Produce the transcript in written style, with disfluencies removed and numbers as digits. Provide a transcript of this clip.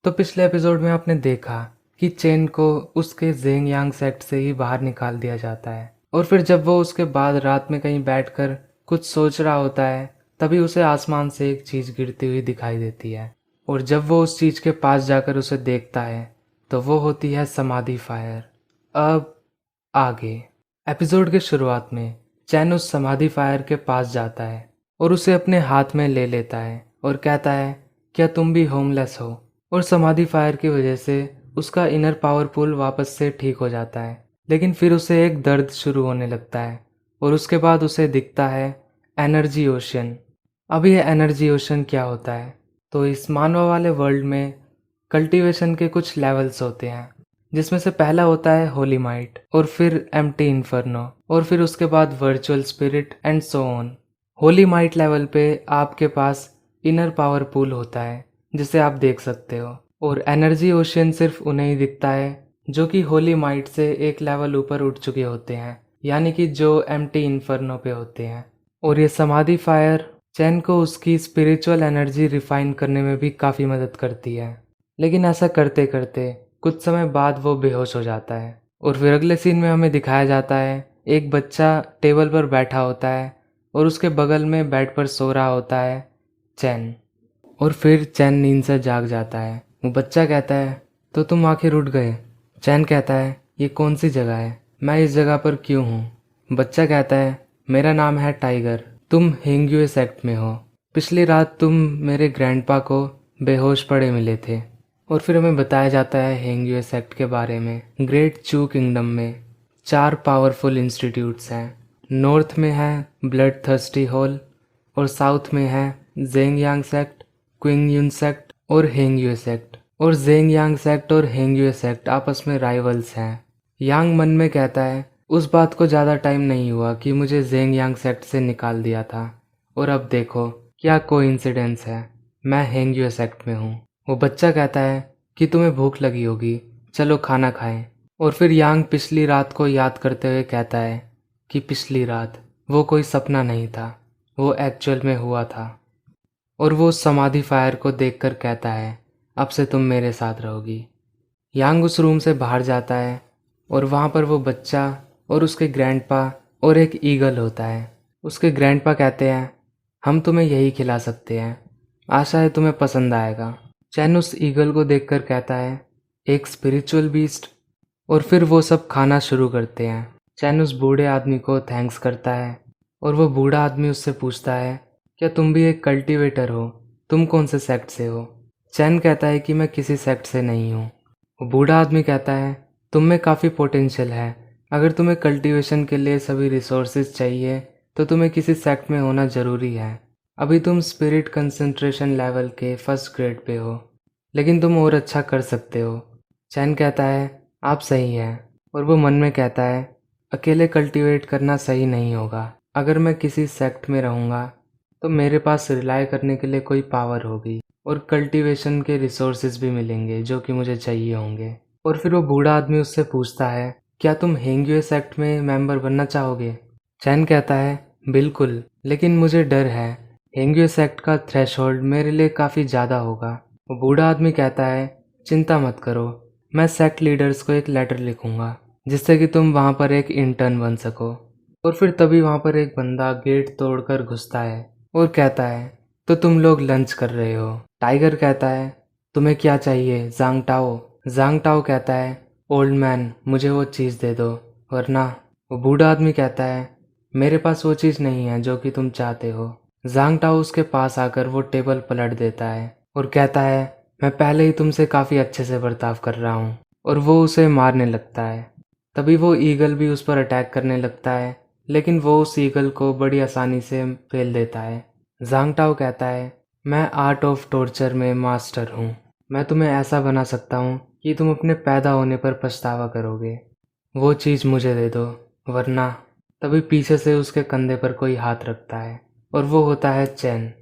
तो पिछले एपिसोड में आपने देखा कि चेन को उसके जेंग यांग सेक्ट से ही बाहर निकाल दिया जाता है और फिर जब वो उसके बाद रात में कहीं बैठकर कुछ सोच रहा होता है तभी उसे आसमान से एक चीज गिरती हुई दिखाई देती है और जब वो उस चीज के पास जाकर उसे देखता है तो वो होती है समाधि फायर। अब आगे एपिसोड के शुरुआत में चैन उस समाधि फायर के पास जाता है और उसे अपने हाथ में ले लेता है और कहता है क्या तुम भी होमलेस हो। और समाधि फायर की वजह से उसका इनर पावर पूल वापस से ठीक हो जाता है, लेकिन फिर उसे एक दर्द शुरू होने लगता है और उसके बाद उसे दिखता है एनर्जी ओशन। अब यह एनर्जी ओशन क्या होता है? तो इस मानव वाले वर्ल्ड में कल्टीवेशन के कुछ लेवल्स होते हैं, जिसमें से पहला होता है होली माइट और फिर एम्प्टी इन्फर्नो और फिर उसके बाद virtual spirit and so on. Holi might level पे आपके पास इनर पावर पूल होता है जिसे आप देख सकते हो और एनर्जी ओशियन सिर्फ उन्हें ही दिखता है जो कि होली माइट से एक लेवल ऊपर उठ चुके होते हैं, यानी कि जो एम्प्टी इन्फर्नो पे होते हैं। और ये समाधि फायर चैन को उसकी स्पिरिचुअल एनर्जी रिफाइन करने में भी काफ़ी मदद करती है, लेकिन ऐसा करते करते कुछ समय बाद वो बेहोश हो जाता है और फिर अगले सीन में हमें दिखाया जाता है एक बच्चा टेबल पर बैठा होता है और उसके बगल में बेड पर सो रहा होता है चैन। और फिर चैन नींद से जाग जाता है। वो बच्चा कहता है तो तुम आखिर उठ गए। चैन कहता है ये कौन सी जगह है, मैं इस जगह पर क्यों हूँ। बच्चा कहता है मेरा नाम है टाइगर, तुम हेंग्यूए सेक्ट में हो, पिछली रात तुम मेरे ग्रैंडपा को बेहोश पड़े मिले थे। और फिर हमें बताया जाता है हेंग्यूए सेक्ट के बारे में। ग्रेट चू किंगडम में 4 पावरफुल इंस्टीट्यूट्स हैं। नॉर्थ में है ब्लड थर्स्टी हॉल और साउथ में है जेंग यांग सेक्ट, क्विंग यून सेक्ट और हेंग्यूए सेक्ट। और जेंग यांग सेक्ट और हेंग्यूए सेक्ट आपस में राइवल्स हैं। यांग मन में कहता है उस बात को ज़्यादा टाइम नहीं हुआ कि मुझे जेंग यांग सेक्ट से निकाल दिया था और अब देखो क्या कोइंसिडेंस है, मैं हेंग्यूए सेक्ट में हूँ। वो बच्चा कहता है कि तुम्हें भूख लगी होगी, चलो खाना खाएं। और फिर यांग पिछली रात को याद करते हुए कहता है कि पिछली रात वो कोई सपना नहीं था, वो एक्चुअल में हुआ था। और वो समाधि फायर को देखकर कहता है अब से तुम मेरे साथ रहोगी। यांग उस रूम से बाहर जाता है और वहाँ पर वो बच्चा और उसके ग्रैंडपा और एक ईगल होता है। उसके ग्रैंडपा कहते हैं हम तुम्हें यही खिला सकते हैं, आशा है तुम्हें पसंद आएगा। चैन उस ईगल को देखकर कहता है एक स्पिरिचुअल बीस्ट। और फिर वो सब खाना शुरू करते हैं। चैन उस बूढ़े आदमी को थैंक्स करता है और वो बूढ़ा आदमी उससे पूछता है क्या तुम भी एक कल्टीवेटर हो, तुम कौन से सेक्ट से हो। चैन कहता है कि मैं किसी सेक्ट से नहीं हूँ। वो बूढ़ा आदमी कहता है तुम में काफ़ी पोटेंशियल है, अगर तुम्हें कल्टीवेशन के लिए सभी रिसोर्सेज चाहिए तो तुम्हें किसी सेक्ट में होना ज़रूरी है। अभी तुम स्पिरिट कंसंट्रेशन लेवल के फर्स्ट ग्रेड पे हो, लेकिन तुम और अच्छा कर सकते हो। चैन कहता है आप सही हैं और वो मन में कहता है अकेले कल्टीवेट करना सही नहीं होगा, अगर मैं किसी सेक्ट में रहूँगा तो मेरे पास रिलाय करने के लिए कोई पावर होगी और कल्टीवेशन के रिसोर्सेज भी मिलेंगे जो कि मुझे चाहिए होंगे। और फिर वो बूढ़ा आदमी उससे पूछता है क्या तुम हेंग्यूए सेक्ट में मेंबर बनना चाहोगे। चैन कहता है बिल्कुल, लेकिन मुझे डर है, हेंग्यूए सेक्ट का थ्रेशोल्ड मेरे लिए काफ़ी ज़्यादा होगा। वो बूढ़ा आदमी कहता है चिंता मत करो, मैं सेक्ट लीडर्स को एक लेटर लिखूंगा जिससे कि तुम वहाँ पर एक इंटर्न बन सको। और फिर तभी वहाँ पर एक बंदा गेट तोड़कर घुसता है और कहता है तो तुम लोग लंच कर रहे हो। टाइगर कहता है तुम्हें क्या चाहिए जांग टाओ। जांग टाओ कहता है ओल्ड मैन मुझे वो चीज़ दे दो वरना। वो बूढ़ा आदमी कहता है मेरे पास वो चीज़ नहीं है जो कि तुम चाहते हो। जांग टाओ उसके पास आकर वो टेबल पलट देता है और कहता है मैं पहले ही तुमसे काफ़ी अच्छे से बर्ताव कर रहा हूँ। और वो उसे मारने लगता है। तभी वो ईगल भी उस पर अटैक करने लगता है, लेकिन वो उस ईगल को बड़ी आसानी से फेल देता है। जांग टाओ कहता है मैं आर्ट ऑफ टॉर्चर में मास्टर हूँ, मैं तुम्हें ऐसा बना सकता हूँ कि तुम अपने पैदा होने पर पछतावा करोगे, वो चीज़ मुझे दे दो वरना। तभी पीछे से उसके कंधे पर कोई हाथ रखता है और वो होता है चैन।